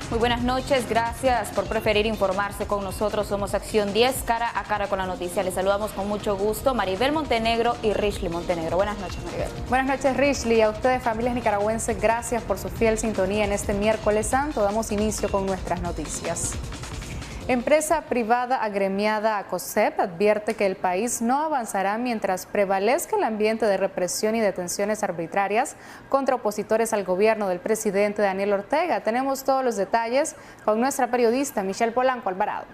Muy buenas noches, gracias por preferir informarse con nosotros. Somos Acción 10, cara a cara con la noticia. Les saludamos con mucho gusto Maribel Montenegro y Rishley Montenegro. Buenas noches, Maribel. Buenas noches, Rishley. A ustedes, familias nicaragüenses, gracias por su fiel sintonía en este miércoles santo. Damos inicio con nuestras noticias. Empresa privada agremiada a COSEP advierte que el país no avanzará mientras prevalezca el ambiente de represión y detenciones arbitrarias contra opositores al gobierno del presidente Daniel Ortega. Tenemos todos los detalles con nuestra periodista Michelle Polanco Alvarado.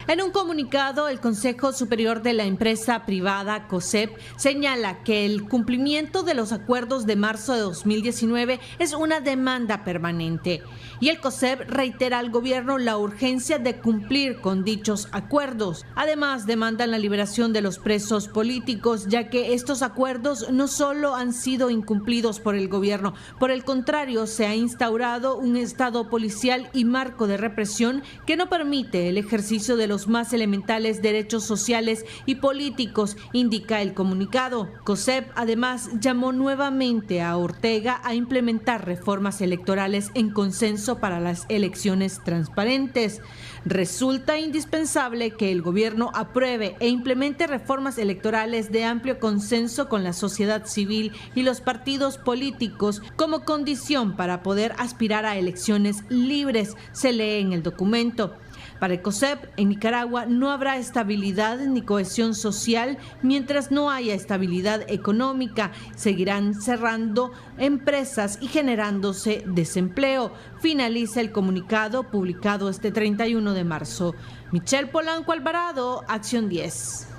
En un comunicado, el Consejo Superior de la empresa privada COSEP señala que el cumplimiento de los acuerdos de marzo de 2019 es una demanda permanente y el COSEP reitera al gobierno la urgencia de cumplir con dichos acuerdos. Además, demandan la liberación de los presos políticos, ya que estos acuerdos no solo han sido incumplidos por el gobierno, por el contrario, se ha instaurado un estado policial y marco de represión que no permite el ejercicio de los más elementales derechos sociales y políticos, indica el comunicado. COSEP además llamó nuevamente a Ortega a implementar reformas electorales en consenso para las elecciones transparentes. Resulta indispensable que el gobierno apruebe e implemente reformas electorales de amplio consenso con la sociedad civil y los partidos políticos como condición para poder aspirar a elecciones libres, se lee en el documento. Para el COSEP, en Nicaragua no habrá estabilidad ni cohesión social mientras no haya estabilidad económica. Seguirán cerrando empresas y generándose desempleo. Finaliza el comunicado publicado este 31 de marzo. Michelle Polanco Alvarado, Acción 10.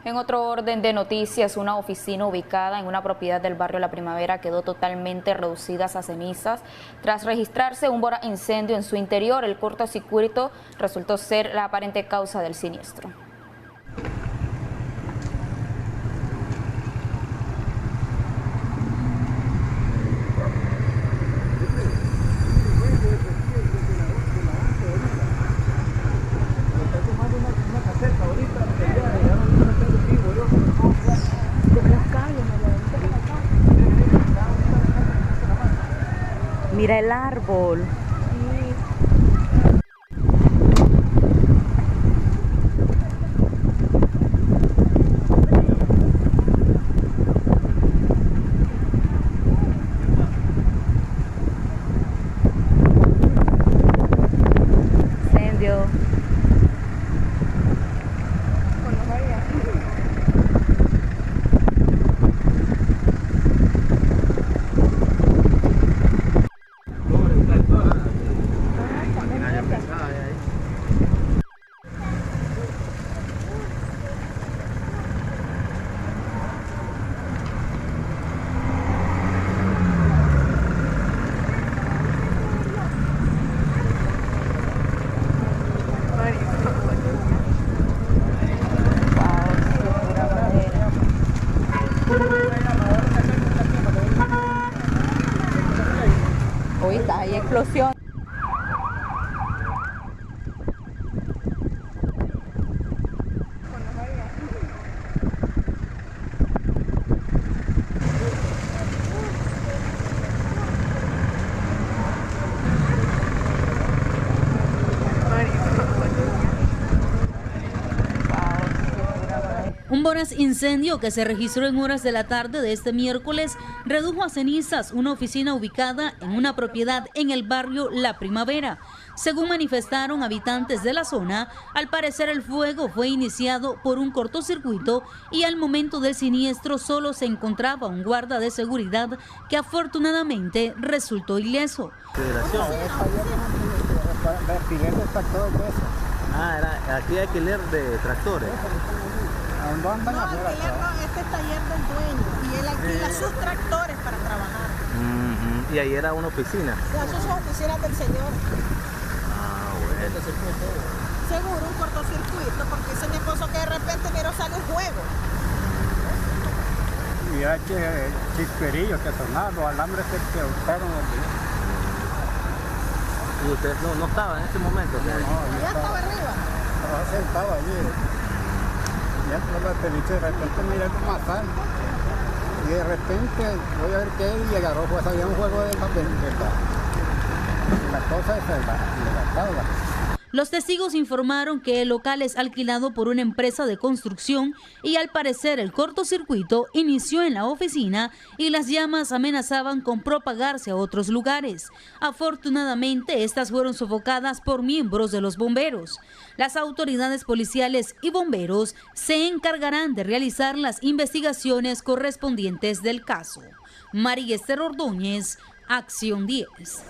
En otro orden de noticias, una oficina ubicada en una propiedad del barrio La Primavera quedó totalmente reducida a cenizas tras registrarse un voraz incendio en su interior. El cortocircuito resultó ser la aparente causa del siniestro. Mira el árbol. Incendio. Ahorita hay explosión. Un voraz incendio que se registró en horas de la tarde de este miércoles redujo a cenizas una oficina ubicada en una propiedad en el barrio La Primavera. Según manifestaron habitantes de la zona, al parecer el fuego fue iniciado por un cortocircuito y al momento del siniestro solo se encontraba un guarda de seguridad que afortunadamente resultó ileso. Aquí hay alquiler de tractores. No, alquiler no, este es taller del dueño y él alquila sus tractores para trabajar. Y ahí era una oficina. Esas son oficinas del señor. Ah, bueno. Seguro un cortocircuito, porque ese es mi esposo que de repente miró sale un juego. Y hay chisperillos que sonaron, los alambres que usaron. ¿Y usted no estaba en ese momento? No, ya estaba arriba. Estaba sentado allí. Ya por la televisión, de repente miré como azar. Y de repente voy a ver qué es y agarró, pues había un juego de papel. Y la cosa es la tabla. Los testigos informaron que el local es alquilado por una empresa de construcción y al parecer el cortocircuito inició en la oficina y las llamas amenazaban con propagarse a otros lugares. Afortunadamente, estas fueron sofocadas por miembros de los bomberos. Las autoridades policiales y bomberos se encargarán de realizar las investigaciones correspondientes del caso. María Esther Ordóñez, Acción 10.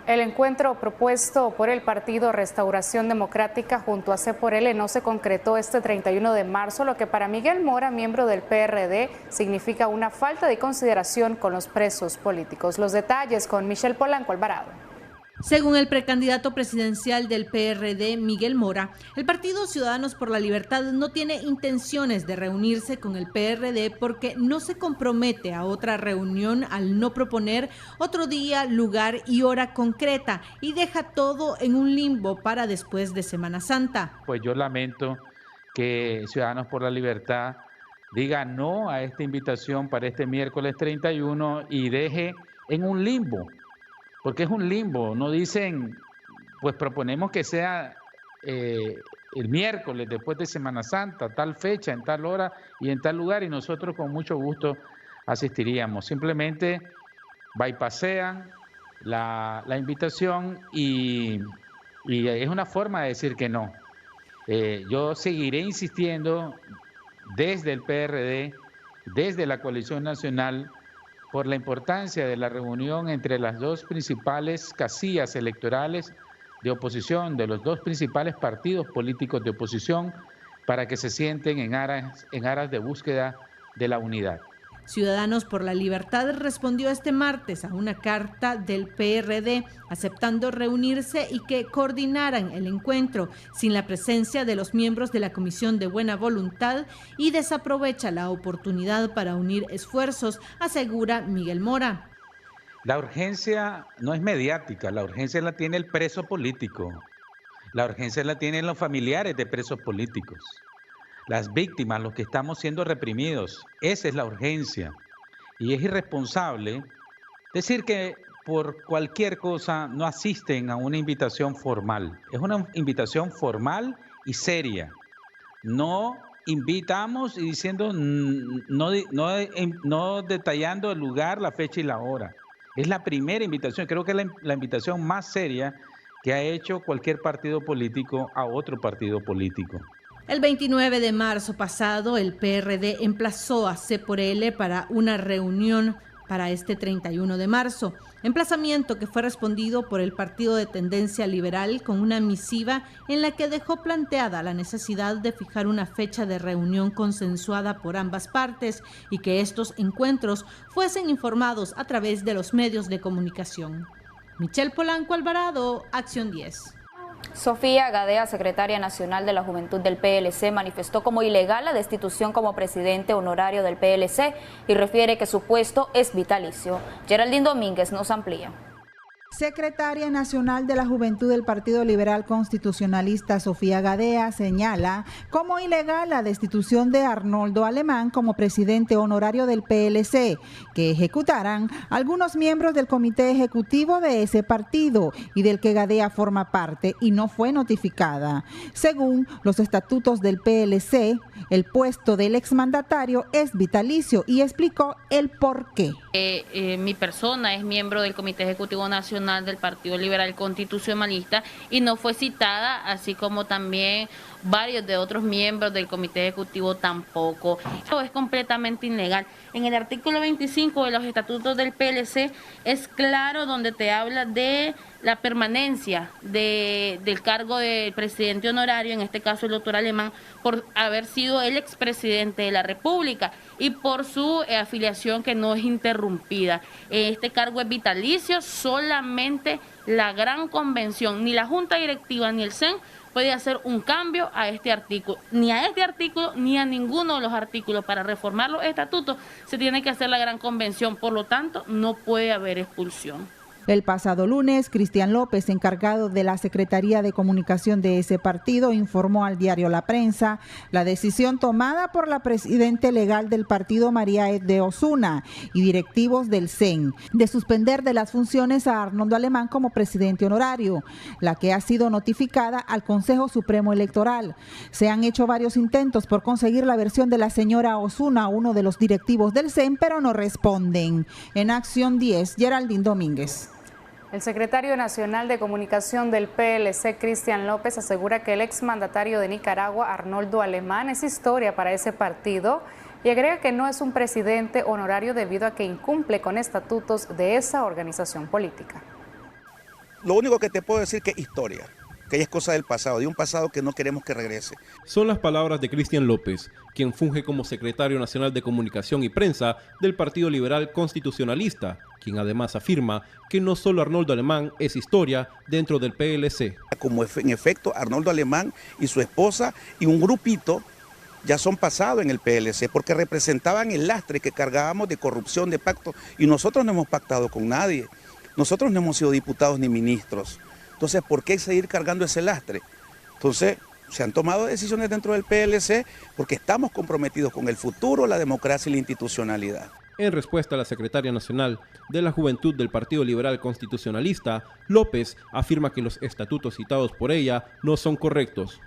El encuentro propuesto por el Partido Restauración Democrática junto a C por L no se concretó este 31 de marzo, lo que para Miguel Mora, miembro del PRD, significa una falta de consideración con los presos políticos. Los detalles con Michelle Polanco Alvarado. Según el precandidato presidencial del PRD, Miguel Mora, el Partido Ciudadanos por la Libertad no tiene intenciones de reunirse con el PRD porque no se compromete a otra reunión al no proponer otro día, lugar y hora concreta y deja todo en un limbo para después de Semana Santa. Pues yo lamento que Ciudadanos por la Libertad diga no a esta invitación para este miércoles 31 y deje en un limbo. Porque es un limbo, no dicen, pues proponemos que sea el miércoles después de Semana Santa, tal fecha, en tal hora y en tal lugar, y nosotros con mucho gusto asistiríamos. Simplemente bypassean la invitación y es una forma de decir que no. Yo seguiré insistiendo desde el PRD, desde la Coalición Nacional, por la importancia de la reunión entre las dos principales casillas electorales de oposición, de los dos principales partidos políticos de oposición, para que se sienten en aras de búsqueda de la unidad. Ciudadanos por la Libertad respondió este martes a una carta del PRD aceptando reunirse y que coordinaran el encuentro sin la presencia de los miembros de la Comisión de Buena Voluntad y desaprovecha la oportunidad para unir esfuerzos, asegura Miguel Mora. La urgencia no es mediática, la urgencia la tiene el preso político, la urgencia la tienen los familiares de presos políticos. Las víctimas, los que estamos siendo reprimidos, esa es la urgencia. Y es irresponsable decir que por cualquier cosa no asisten a una invitación formal. Es una invitación formal y seria. No invitamos y diciendo, no detallando el lugar, la fecha y la hora. Es la primera invitación, creo que es la invitación más seria que ha hecho cualquier partido político a otro partido político. El 29 de marzo pasado, el PRD emplazó a C por L para una reunión para este 31 de marzo, emplazamiento que fue respondido por el partido de tendencia liberal con una misiva en la que dejó planteada la necesidad de fijar una fecha de reunión consensuada por ambas partes y que estos encuentros fuesen informados a través de los medios de comunicación. Michelle Polanco Alvarado, Acción 10. Sofía Gadea, secretaria nacional de la Juventud del PLC, manifestó como ilegal la destitución como presidente honorario del PLC y refiere que su puesto es vitalicio. Geraldine Domínguez nos amplía. Secretaria Nacional de la Juventud del Partido Liberal Constitucionalista Sofía Gadea señala como ilegal la destitución de Arnoldo Alemán como presidente honorario del PLC, que ejecutaran algunos miembros del comité ejecutivo de ese partido y del que Gadea forma parte y no fue notificada. Según los estatutos del PLC, el puesto del exmandatario es vitalicio y explicó el porqué. Mi persona es miembro del Comité Ejecutivo Nacional del Partido Liberal Constitucionalista y no fue citada, así como también varios de otros miembros del Comité Ejecutivo tampoco. Esto es completamente ilegal. En el artículo 25 de los estatutos del PLC es claro donde te habla de la permanencia del cargo de presidente honorario, en este caso el doctor Alemán, por haber sido el expresidente de la República y por su afiliación que no es interrumpida. Este cargo es vitalicio, solamente la gran convención, ni la Junta Directiva ni el CEN puede hacer un cambio a este artículo, ni a este artículo ni a ninguno de los artículos. Para reformar los estatutos se tiene que hacer la gran convención, por lo tanto no puede haber expulsión. El pasado lunes, Cristian López, encargado de la Secretaría de Comunicación de ese partido, informó al diario La Prensa la decisión tomada por la presidente legal del partido, María Edde Osuna, y directivos del CEN, de suspender de las funciones a Arnoldo Alemán como presidente honorario, la que ha sido notificada al Consejo Supremo Electoral. Se han hecho varios intentos por conseguir la versión de la señora Osuna, uno de los directivos del CEN, pero no responden. En Acción 10, Geraldine Domínguez. El secretario nacional de comunicación del PLC, Cristian López, asegura que el exmandatario de Nicaragua, Arnoldo Alemán, es historia para ese partido y agrega que no es un presidente honorario debido a que incumple con estatutos de esa organización política. Lo único que te puedo decir que es historia, que es cosa del pasado, de un pasado que no queremos que regrese. Son las palabras de Cristian López, quien funge como secretario nacional de comunicación y prensa del Partido Liberal Constitucionalista, quien además afirma que no solo Arnoldo Alemán es historia dentro del PLC. Como en efecto, Arnoldo Alemán y su esposa y un grupito ya son pasados en el PLC porque representaban el lastre que cargábamos de corrupción, de pacto, y nosotros no hemos pactado con nadie. Nosotros no hemos sido diputados ni ministros. Entonces, ¿por qué seguir cargando ese lastre? Entonces, se han tomado decisiones dentro del PLC porque estamos comprometidos con el futuro, la democracia y la institucionalidad. En respuesta a la secretaria nacional de la Juventud del Partido Liberal Constitucionalista, López afirma que los estatutos citados por ella no son correctos.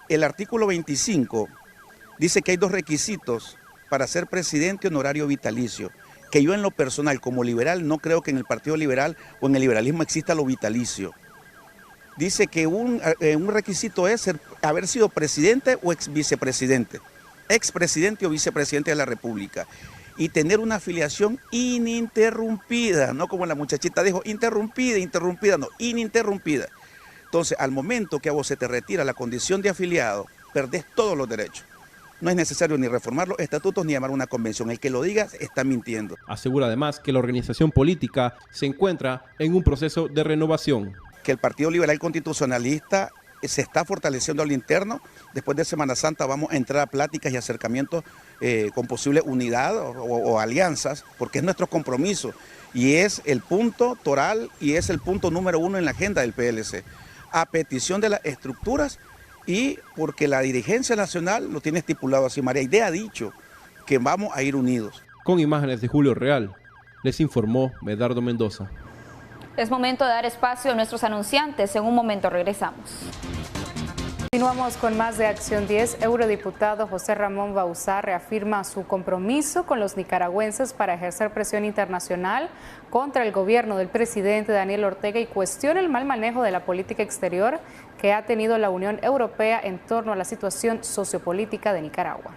El artículo 25 dice que hay 2 requisitos para ser presidente honorario vitalicio, que yo en lo personal como liberal no creo que en el Partido Liberal o en el liberalismo exista lo vitalicio. Dice que un requisito es haber sido presidente o ex vicepresidente, expresidente o vicepresidente de la República, y tener una afiliación ininterrumpida, no como la muchachita dijo, interrumpida, no, ininterrumpida. Entonces, al momento que a vos se te retira la condición de afiliado, perdés todos los derechos. No es necesario ni reformar los estatutos ni llamar a una convención. El que lo diga está mintiendo. Asegura además que la organización política se encuentra en un proceso de renovación. Que el Partido Liberal Constitucionalista se está fortaleciendo al interno. Después de Semana Santa vamos a entrar a pláticas y acercamientos con posible unidad o alianzas, porque es nuestro compromiso y es el punto toral y es el punto número 1 en la agenda del PLC, a petición de las estructuras y porque la dirigencia nacional lo tiene estipulado así. María Idea ha dicho que vamos a ir unidos. Con imágenes de Julio Real, les informó Medardo Mendoza. Es momento de dar espacio a nuestros anunciantes. En un momento regresamos. Continuamos con más de Acción 10. Eurodiputado José Ramón Bauzá reafirma su compromiso con los nicaragüenses para ejercer presión internacional contra el gobierno del presidente Daniel Ortega y cuestiona el mal manejo de la política exterior que ha tenido la Unión Europea en torno a la situación sociopolítica de Nicaragua.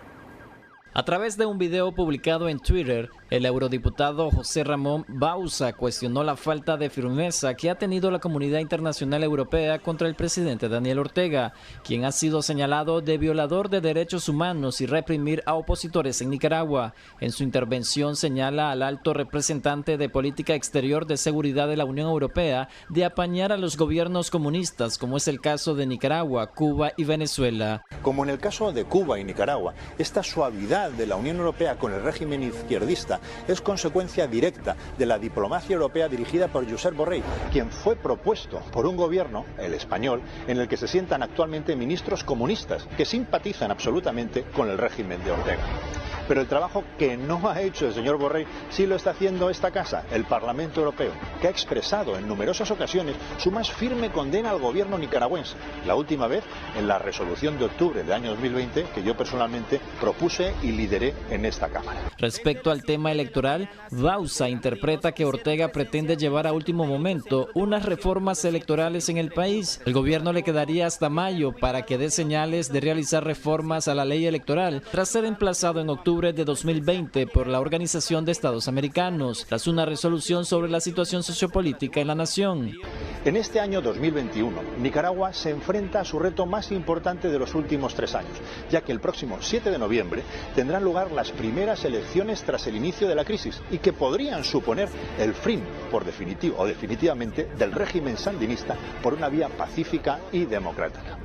A través de un video publicado en Twitter, el eurodiputado José Ramón Bauzá cuestionó la falta de firmeza que ha tenido la comunidad internacional europea contra el presidente Daniel Ortega, quien ha sido señalado de violador de derechos humanos y reprimir a opositores en Nicaragua. En su intervención señala al alto representante de política exterior de seguridad de la Unión Europea de apañar a los gobiernos comunistas, como es el caso de Nicaragua, Cuba y Venezuela. Como en el caso de Cuba y Nicaragua, esta suavidad de la Unión Europea con el régimen izquierdista es consecuencia directa de la diplomacia europea dirigida por Josep Borrell, quien fue propuesto por un gobierno, el español, en el que se sientan actualmente ministros comunistas que simpatizan absolutamente con el régimen de Ortega. Pero el trabajo que no ha hecho el señor Borrell sí lo está haciendo esta casa, el Parlamento Europeo, que ha expresado en numerosas ocasiones su más firme condena al gobierno nicaragüense. La última vez en la resolución de octubre del año 2020 que yo personalmente propuse y lideré en esta Cámara. Respecto al tema electoral, Bauzá interpreta que Ortega pretende llevar a último momento unas reformas electorales en el país. El gobierno le quedaría hasta mayo para que dé señales de realizar reformas a la ley electoral tras ser emplazado en octubre de 2020 por la Organización de Estados Americanos, tras una resolución sobre la situación sociopolítica en la nación. En este año 2021, Nicaragua se enfrenta a su reto más importante de los últimos 3 años, ya que el próximo 7 de noviembre tendrán lugar las primeras elecciones tras el inicio de la crisis y que podrían suponer el fin, definitivamente, del régimen sandinista por una vía pacífica y democrática.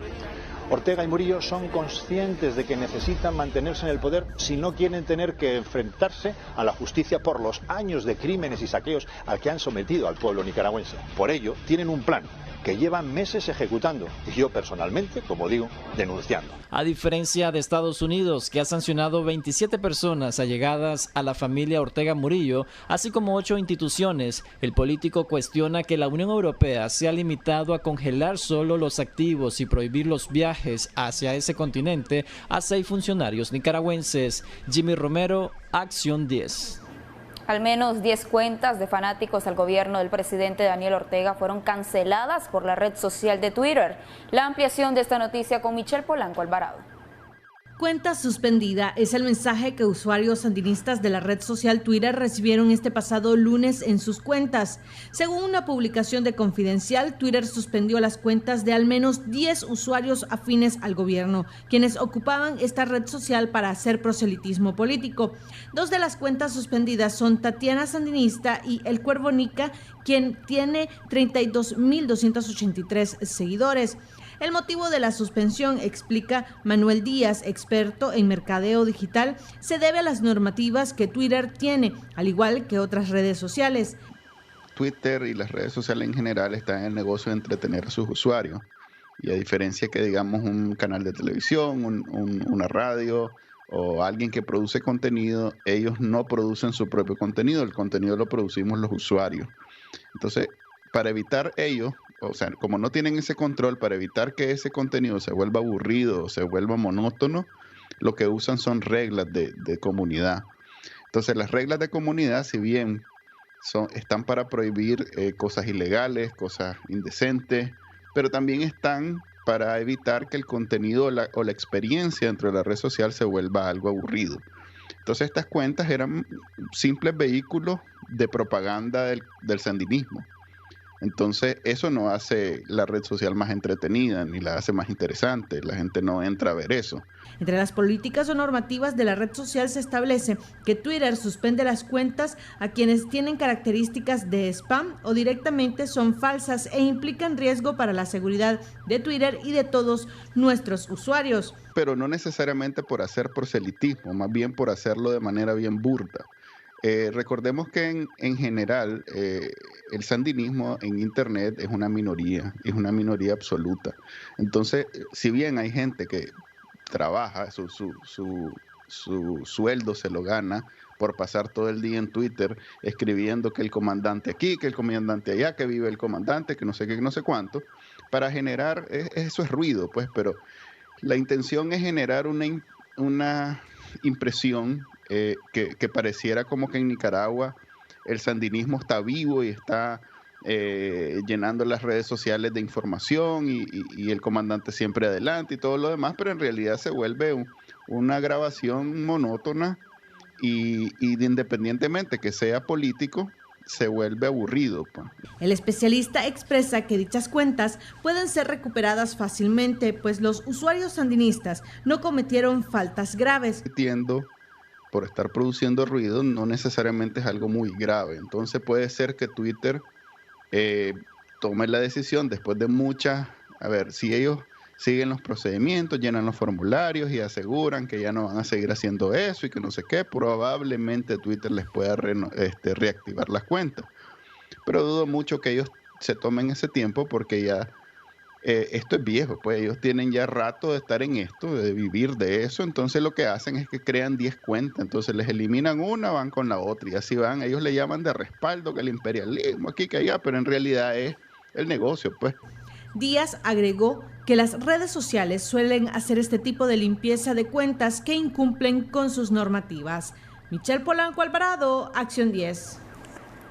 Ortega y Murillo son conscientes de que necesitan mantenerse en el poder si no quieren tener que enfrentarse a la justicia por los años de crímenes y saqueos al que han sometido al pueblo nicaragüense. Por ello, tienen un plan que llevan meses ejecutando y yo personalmente, como digo, denunciando. A diferencia de Estados Unidos, que ha sancionado 27 personas allegadas a la familia Ortega Murillo, así como 8 instituciones, el político cuestiona que la Unión Europea se ha limitado a congelar solo los activos y prohibir los viajes hacia ese continente a 6 funcionarios nicaragüenses. Jimmy Romero, Acción 10. Al menos 10 cuentas de fanáticos al gobierno del presidente Daniel Ortega fueron canceladas por la red social de Twitter. La ampliación de esta noticia con Michelle Polanco Alvarado. Cuenta suspendida es el mensaje que usuarios sandinistas de la red social Twitter recibieron este pasado lunes en sus cuentas. Según una publicación de Confidencial, Twitter suspendió las cuentas de al menos 10 usuarios afines al gobierno, quienes ocupaban esta red social para hacer proselitismo político. 2 de las cuentas suspendidas son Tatiana Sandinista y El Cuervo Nica, quien tiene 32.283 seguidores. El motivo de la suspensión, explica Manuel Díaz, experto en mercadeo digital, se debe a las normativas que Twitter tiene, al igual que otras redes sociales. Twitter y las redes sociales en general están en el negocio de entretener a sus usuarios. Y a diferencia que, digamos, un canal de televisión, una radio o alguien que produce contenido, ellos no producen su propio contenido, el contenido lo producimos los usuarios. Entonces, para evitar ello, o sea, como no tienen ese control, para evitar que ese contenido se vuelva aburrido o se vuelva monótono, lo que usan son reglas de comunidad. Entonces, las reglas de comunidad, si bien están para prohibir cosas ilegales, cosas indecentes, pero también están para evitar que el contenido o la experiencia dentro de la red social se vuelva algo aburrido. Entonces, estas cuentas eran simples vehículos de propaganda del sandinismo. Entonces, eso no hace la red social más entretenida, ni la hace más interesante. La gente no entra a ver eso. Entre las políticas o normativas de la red social se establece que Twitter suspende las cuentas a quienes tienen características de spam o directamente son falsas e implican riesgo para la seguridad de Twitter y de todos nuestros usuarios. Pero no necesariamente por hacer proselitismo, más bien por hacerlo de manera bien burda. Recordemos que en general el sandinismo en internet es una minoría absoluta. Entonces, si bien hay gente que trabaja, su sueldo se lo gana por pasar todo el día en Twitter escribiendo que el comandante aquí, que el comandante allá, que vive el comandante, que no sé qué, no sé cuánto, para generar, eso es ruido, pues, pero la intención es generar una impresión que pareciera como que en Nicaragua el sandinismo está vivo y está llenando las redes sociales de información y el comandante siempre adelante y todo lo demás, pero en realidad se vuelve una grabación monótona y independientemente que sea político, se vuelve aburrido. El especialista expresa que dichas cuentas pueden ser recuperadas fácilmente, pues los usuarios sandinistas no cometieron faltas graves. Entiendo. Por estar produciendo ruido no necesariamente es algo muy grave. Entonces puede ser que Twitter tome la decisión después de si ellos siguen los procedimientos, llenan los formularios y aseguran que ya no van a seguir haciendo eso y que no sé qué, probablemente Twitter les pueda reactivar las cuentas. Pero dudo mucho que ellos se tomen ese tiempo porque ya esto es viejo, pues ellos tienen ya rato de estar en esto, de vivir de eso, entonces lo que hacen es que crean 10 cuentas, entonces les eliminan una, van con la otra y así van, ellos le llaman de respaldo que el imperialismo aquí, que allá, pero en realidad es el negocio, pues. Díaz agregó que las redes sociales suelen hacer este tipo de limpieza de cuentas que incumplen con sus normativas. Michelle Polanco Alvarado, Acción 10.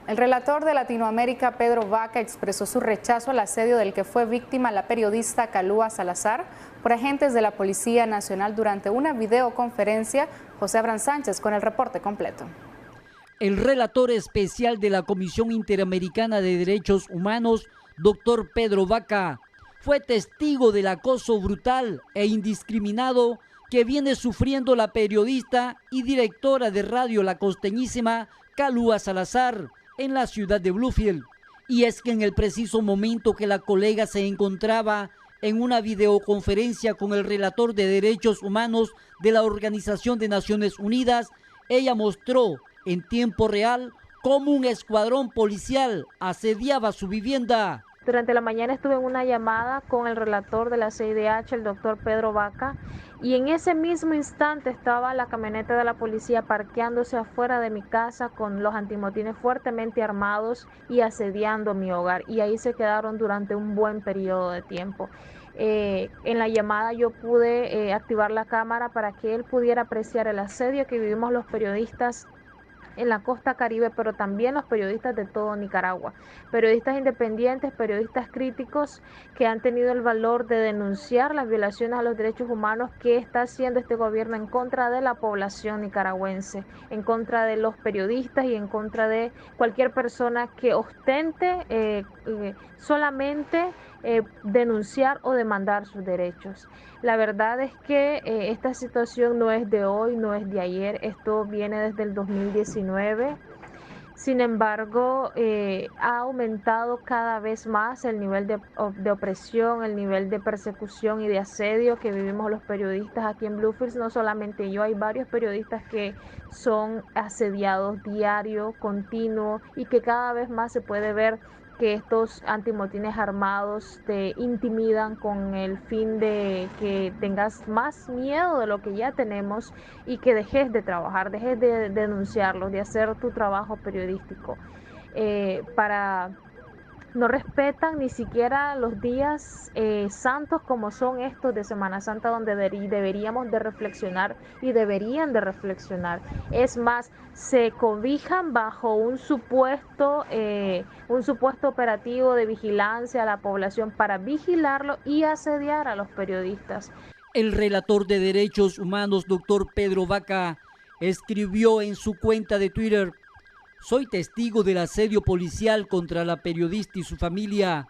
El relator de Latinoamérica, Pedro Vaca, expresó su rechazo al asedio del que fue víctima la periodista Kalua Salazar por agentes de la Policía Nacional durante una videoconferencia. José Abraham Sánchez con el reporte completo. El relator especial de la Comisión Interamericana de Derechos Humanos, doctor Pedro Vaca, fue testigo del acoso brutal e indiscriminado que viene sufriendo la periodista y directora de radio La Costeñísima, Kalua Salazar, en la ciudad de Bluefield. Y es que en el preciso momento que la colega se encontraba En una videoconferencia con el relator de derechos humanos de la Organización de Naciones Unidas, ella mostró en tiempo real cómo un escuadrón policial asediaba su vivienda. Durante la mañana estuve en una llamada con el relator de la CIDH, el doctor Pedro Vaca, y en ese mismo instante estaba la camioneta de la policía parqueándose afuera de mi casa con los antimotines fuertemente armados y asediando mi hogar. Y ahí se quedaron durante un buen periodo de tiempo. En la llamada yo pude activar la cámara para que él pudiera apreciar el asedio que vivimos los periodistas en la costa caribe, pero también los periodistas de todo Nicaragua, periodistas independientes, periodistas críticos que han tenido el valor de denunciar las violaciones a los derechos humanos que está haciendo este gobierno en contra de la población nicaragüense, en contra de los periodistas y en contra de cualquier persona que ostente solamente denunciar o demandar sus derechos. La verdad es que esta situación no es de hoy, no es de ayer, esto viene desde el 2019. Sin embargo, ha aumentado cada vez más el nivel de opresión, el nivel de persecución y de asedio que vivimos los periodistas aquí en Bluefields. No solamente yo, hay varios periodistas que son asediados diario, continuo, y que cada vez más se puede ver que estos antimotines armados te intimidan con el fin de que tengas más miedo de lo que ya tenemos y que dejes de trabajar, dejes de denunciarlo, de hacer tu trabajo periodístico. No respetan ni siquiera los días santos como son estos de Semana Santa, donde deberíamos de reflexionar y deberían de reflexionar. Es más, se cobijan bajo un supuesto operativo de vigilancia a la población para vigilarlo y asediar a los periodistas. El relator de derechos humanos, doctor Pedro Vaca, escribió en su cuenta de Twitter: soy testigo del asedio policial contra la periodista y su familia.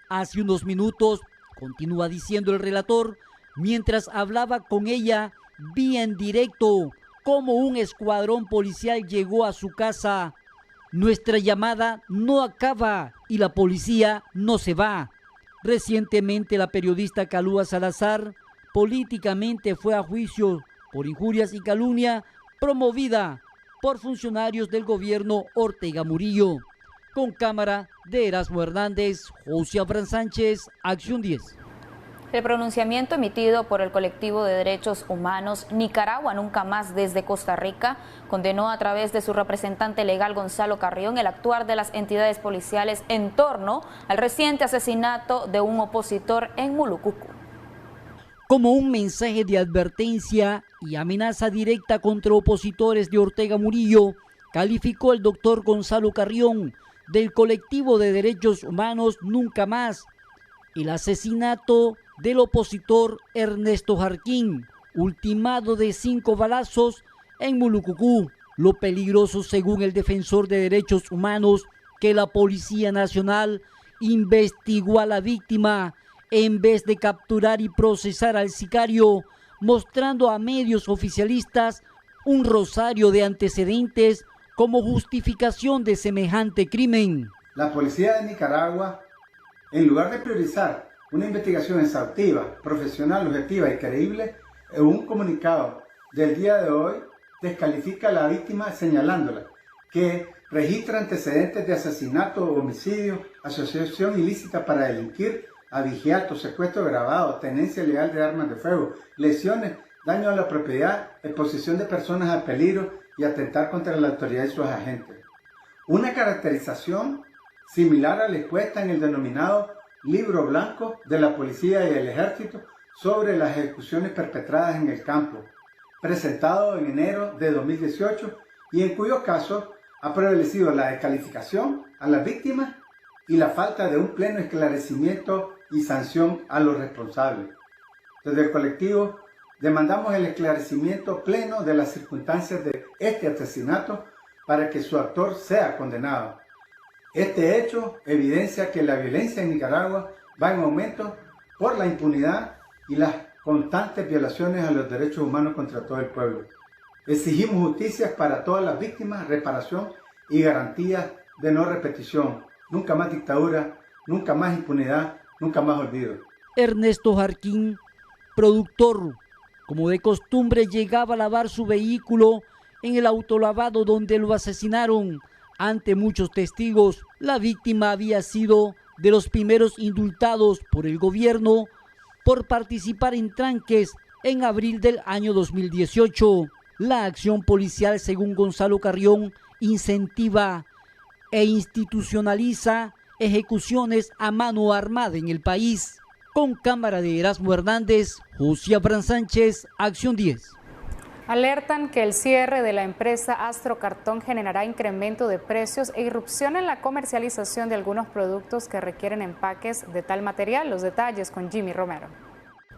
Hace unos minutos, continúa diciendo el relator, mientras hablaba con ella, vi en directo cómo un escuadrón policial llegó a su casa. Nuestra llamada no acaba y la policía no se va. Recientemente la periodista Kalua Salazar políticamente fue a juicio por injurias y calumnia promovida por funcionarios del gobierno Ortega Murillo. Con cámara de Erasmo Hernández, José Abraham Sánchez, Acción 10. El pronunciamiento emitido por el colectivo de derechos humanos Nicaragua Nunca Más desde Costa Rica condenó a través de su representante legal Gonzalo Carrión el actuar de las entidades policiales en torno al reciente asesinato de un opositor en Mulucucú. Como un mensaje de advertencia y amenaza directa contra opositores de Ortega Murillo, calificó el doctor Gonzalo Carrión del colectivo de derechos humanos Nunca Más el asesinato del opositor Ernesto Jarquín, ultimado de 5 balazos en Mulucucú. Lo peligroso, según el defensor de derechos humanos, que la Policía Nacional investigó a la víctima en vez de capturar y procesar al sicario, mostrando a medios oficialistas un rosario de antecedentes como justificación de semejante crimen. La policía de Nicaragua, en lugar de priorizar una investigación exhaustiva, profesional, objetiva y creíble, en un comunicado del día de hoy descalifica a la víctima señalándola que registra antecedentes de asesinato, homicidio, asociación ilícita para delinquir, abigeato, secuestro agravado, tenencia ilegal de armas de fuego, lesiones, daño a la propiedad, exposición de personas a peligro y atentar contra la autoridad y sus agentes. Una caracterización similar a la expuesta en el denominado Libro Blanco de la Policía y el Ejército sobre las ejecuciones perpetradas en el campo, presentado en enero de 2018 y en cuyo caso ha prevalecido la descalificación a las víctimas y la falta de un pleno esclarecimiento y sanción a los responsables. Desde el colectivo demandamos el esclarecimiento pleno de las circunstancias de este asesinato para que su autor sea condenado. Este hecho evidencia que la violencia en Nicaragua va en aumento por la impunidad y las constantes violaciones a los derechos humanos contra todo el pueblo. Exigimos justicia para todas las víctimas, reparación y garantía de no repetición. Nunca más dictadura, nunca más impunidad, nunca más olvido. Ernesto Jarquín, productor, como de costumbre llegaba a lavar su vehículo en el autolavado donde lo asesinaron. Ante muchos testigos, la víctima había sido de los primeros indultados por el gobierno por participar en tranques en abril del año 2018. La acción policial, según Gonzalo Carrión, incentiva e institucionaliza ejecuciones a mano armada en el país. Con cámara de Erasmo Hernández, José Abraham Sánchez, Acción 10. Alertan que el cierre de la empresa Astrocartón generará incremento de precios e irrupción en la comercialización de algunos productos que requieren empaques de tal material. Los detalles con Jimmy Romero.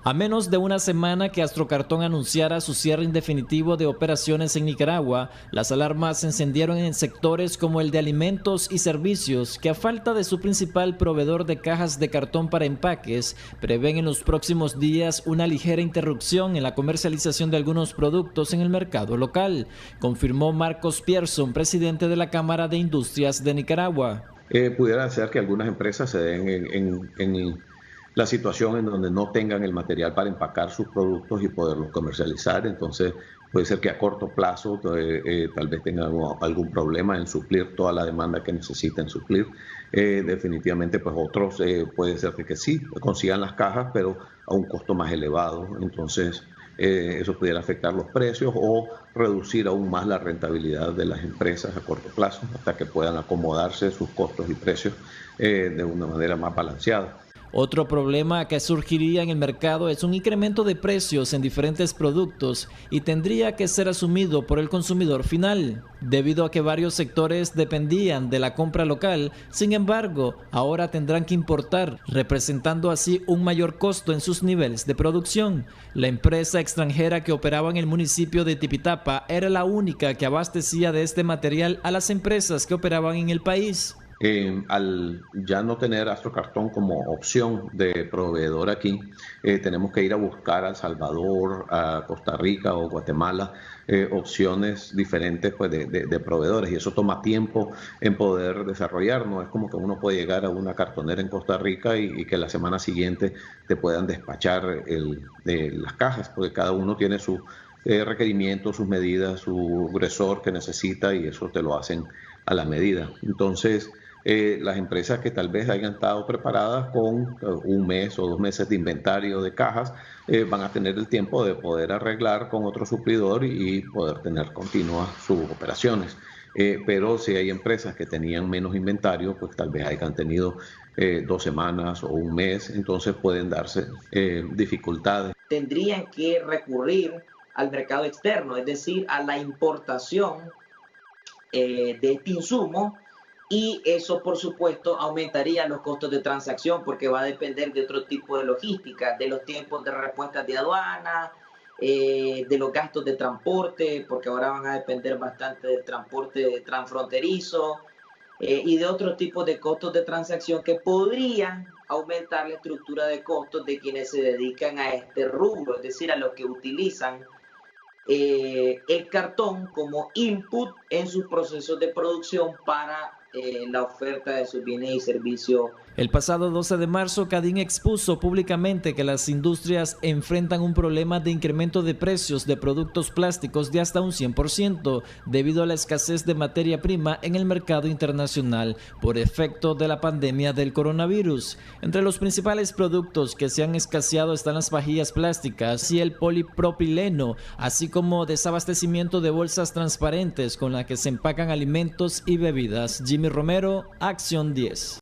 A menos de una semana que Astrocartón anunciara su cierre indefinitivo de operaciones en Nicaragua, las alarmas se encendieron en sectores como el de alimentos y servicios, que a falta de su principal proveedor de cajas de cartón para empaques, prevén en los próximos días una ligera interrupción en la comercialización de algunos productos en el mercado local, confirmó Marcos Pierson, presidente de la Cámara de Industrias de Nicaragua. Pudiera ser que algunas empresas se den en la situación en donde no tengan el material para empacar sus productos y poderlos comercializar. Entonces puede ser que a corto plazo tal vez tengan algún problema en suplir toda la demanda que necesiten suplir. Definitivamente pues otros puede ser que sí consigan las cajas, pero a un costo más elevado. Entonces eso pudiera afectar los precios o reducir aún más la rentabilidad de las empresas a corto plazo hasta que puedan acomodarse sus costos y precios de una manera más balanceada. Otro problema que surgiría en el mercado es un incremento de precios en diferentes productos y tendría que ser asumido por el consumidor final, debido a que varios sectores dependían de la compra local. Sin embargo, ahora tendrán que importar, representando así un mayor costo en sus niveles de producción. La empresa extranjera que operaba en el municipio de Tipitapa era la única que abastecía de este material a las empresas que operaban en el país. Al ya no tener Astrocartón como opción de proveedor aquí, tenemos que ir a buscar a El Salvador, a Costa Rica o Guatemala opciones diferentes pues, de proveedores, y eso toma tiempo en poder desarrollar. No es como que uno puede llegar a una cartonera en Costa Rica y que la semana siguiente te puedan despachar las cajas, porque cada uno tiene sus requerimientos, sus medidas, su grosor que necesita, y eso te lo hacen a la medida. Entonces, las empresas que tal vez hayan estado preparadas con un mes o 2 meses de inventario de cajas van a tener el tiempo de poder arreglar con otro suplidor y poder tener continuas sus operaciones. Pero si hay empresas que tenían menos inventario, pues tal vez hayan tenido 2 semanas o un mes, entonces pueden darse dificultades. Tendrían que recurrir al mercado externo, es decir, a la importación de este insumo, y eso por supuesto aumentaría los costos de transacción porque va a depender de otro tipo de logística, de los tiempos de respuesta de aduana, de los gastos de transporte, porque ahora van a depender bastante del transporte transfronterizo y de otros tipos de costos de transacción que podrían aumentar la estructura de costos de quienes se dedican a este rubro, es decir, a los que utilizan el cartón como input en sus procesos de producción para la oferta de sus bienes y servicios. El pasado 12 de marzo, Cadin expuso públicamente que las industrias enfrentan un problema de incremento de precios de productos plásticos de hasta un 100% debido a la escasez de materia prima en el mercado internacional por efecto de la pandemia del coronavirus. Entre los principales productos que se han escaseado están las vajillas plásticas y el polipropileno, así como desabastecimiento de bolsas transparentes con las que se empacan alimentos y bebidas. Jimmy Romero, Acción 10.